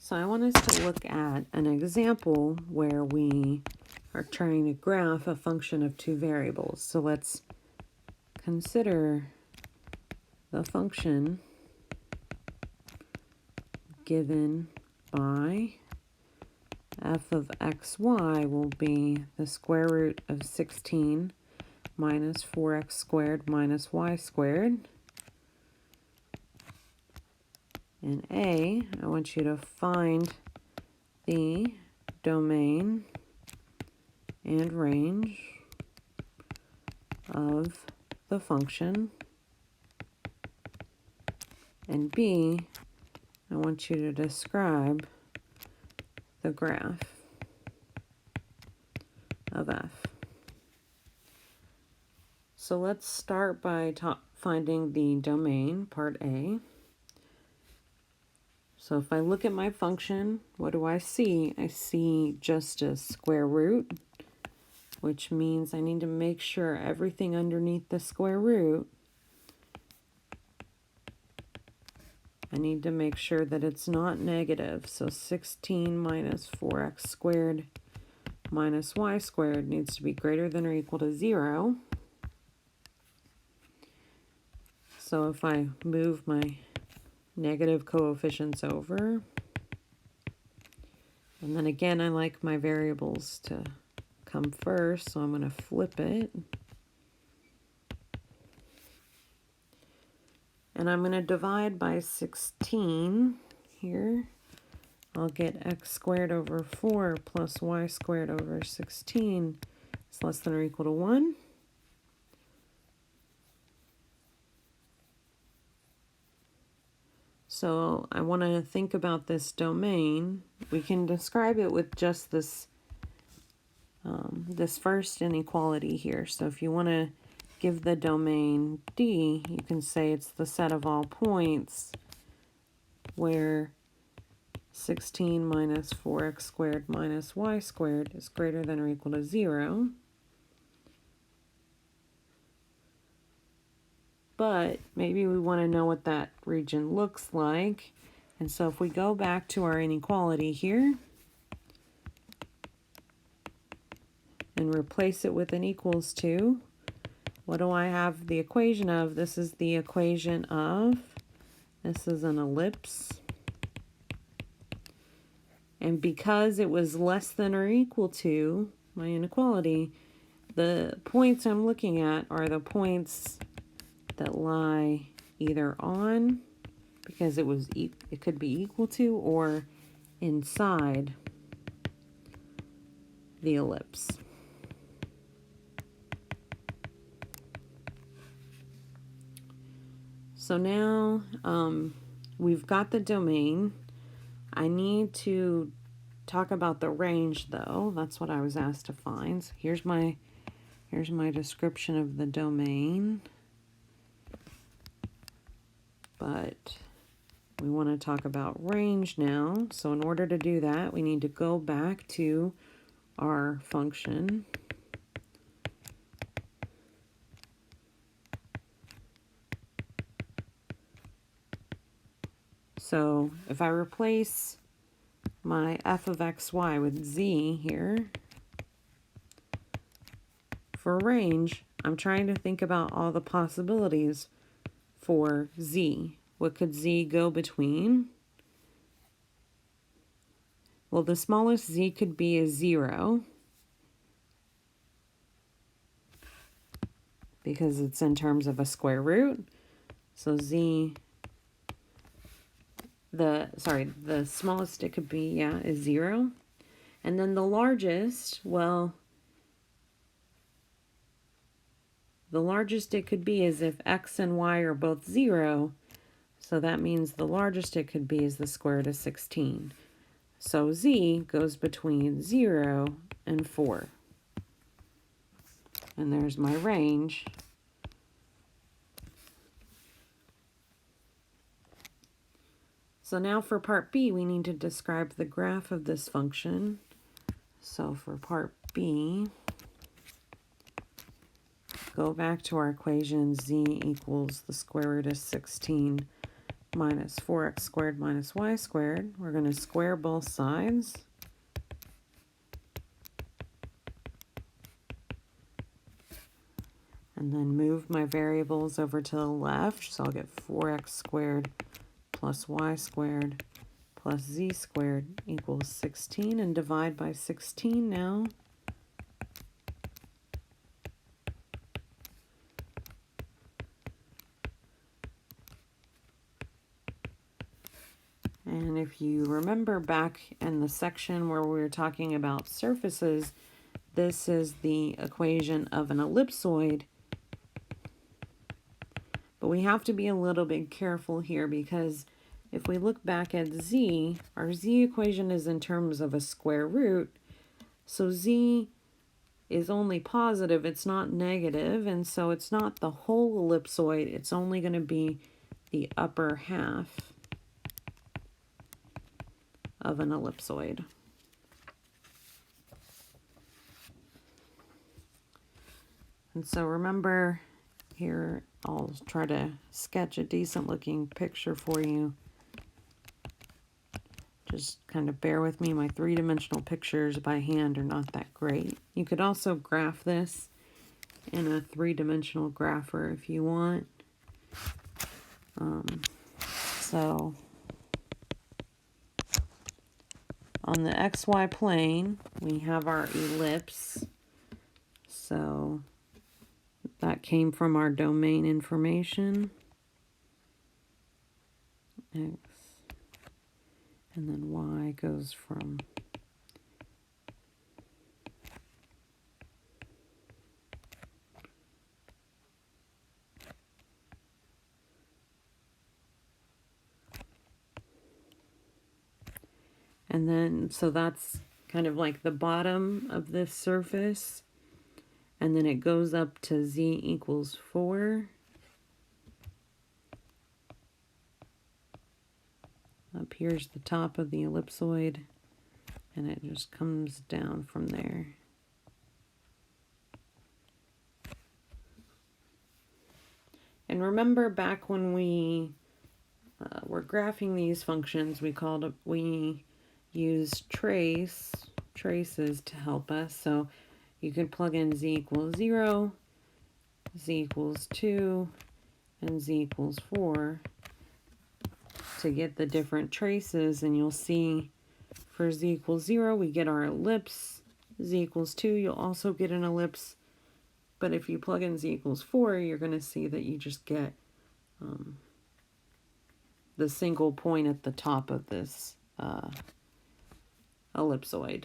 So I want us to look at an example where we are trying to graph a function of two variables. So let's consider the function given by f of xy will be the square root of 16 minus 4x squared minus y squared. And I want you to find the domain and range of the function. And B, I want you to describe the graph of f. So let's start by finding the domain, part A. So if I look at my function, what do I see? I see just a square root, which means I need to make sure everything underneath the square root, I need to make sure that it's not negative. So 16 minus 4x squared minus y squared needs to be greater than or equal to 0. So if I move my negative coefficients over, and then again, I like my variables to come first, so I'm going to flip it. And I'm going to divide by 16 here. I'll get x squared over 4 plus y squared over 16 is less than or equal to 1. So I want to think about this domain. We can describe it with just this this first inequality here. So if you want to give the domain D, you can say it's the set of all points where 16 minus 4x squared minus y squared is greater than or equal to 0. But maybe we want to know what that region looks like. And so if we go back to our inequality here and replace it with an equals to, what do I have the equation of? This is the equation of, this is an ellipse. And because it was less than or equal to my inequality, the points I'm looking at are the points that lie either on, because it could be equal to, or inside the ellipse. So now we've got the domain. I need to talk about the range, though. That's what I was asked to find. So here's my description of the domain. But we want to talk about range now. So in order to do that, we need to go back to our function. So if I replace my f of xy with z here, for range, I'm trying to think about all the possibilities for z. What could z go between? Well, the smallest z could be a 0, because it's in terms of a square root. So z, the smallest it could be, is 0. And then the largest, well, the largest it could be is if x and y are both 0. So that means the largest it could be is the square root of 16. So z goes between 0 and 4. And there's my range. So now for part B, we need to describe the graph of this function. So for part B, go back to our equation z equals the square root of 16 minus 4x squared minus y squared. We're going to square both sides. And then move my variables over to the left. So I'll get 4x squared plus y squared plus z squared equals 16, and divide by 16 now. And if you remember back in the section where we were talking about surfaces, this is the equation of an ellipsoid. But we have to be a little bit careful here, because if we look back at z, our z equation is in terms of a square root. So z is only positive, it's not negative, and so it's not the whole ellipsoid, it's only going to be the upper half of an ellipsoid. And so remember, here I'll try to sketch a decent looking picture for you. Just kind of bear with me, my three-dimensional pictures by hand are not that great. You could also graph this in a three-dimensional grapher if you want. So on the XY plane, we have our ellipse. So that came from our domain information. X. And then Y goes from and then, so that's kind of like the bottom of this surface. And then it goes up to z equals 4. Up here's the top of the ellipsoid, and it just comes down from there. And remember, back when we were graphing these functions, we used traces to help us. So you could plug in z equals 0, z equals 2, and z equals 4 to get the different traces, and you'll see for z equals 0 we get our ellipse, z equals 2 you'll also get an ellipse, but if you plug in z equals 4 you're going to see that you just get the single point at the top of this ellipsoid.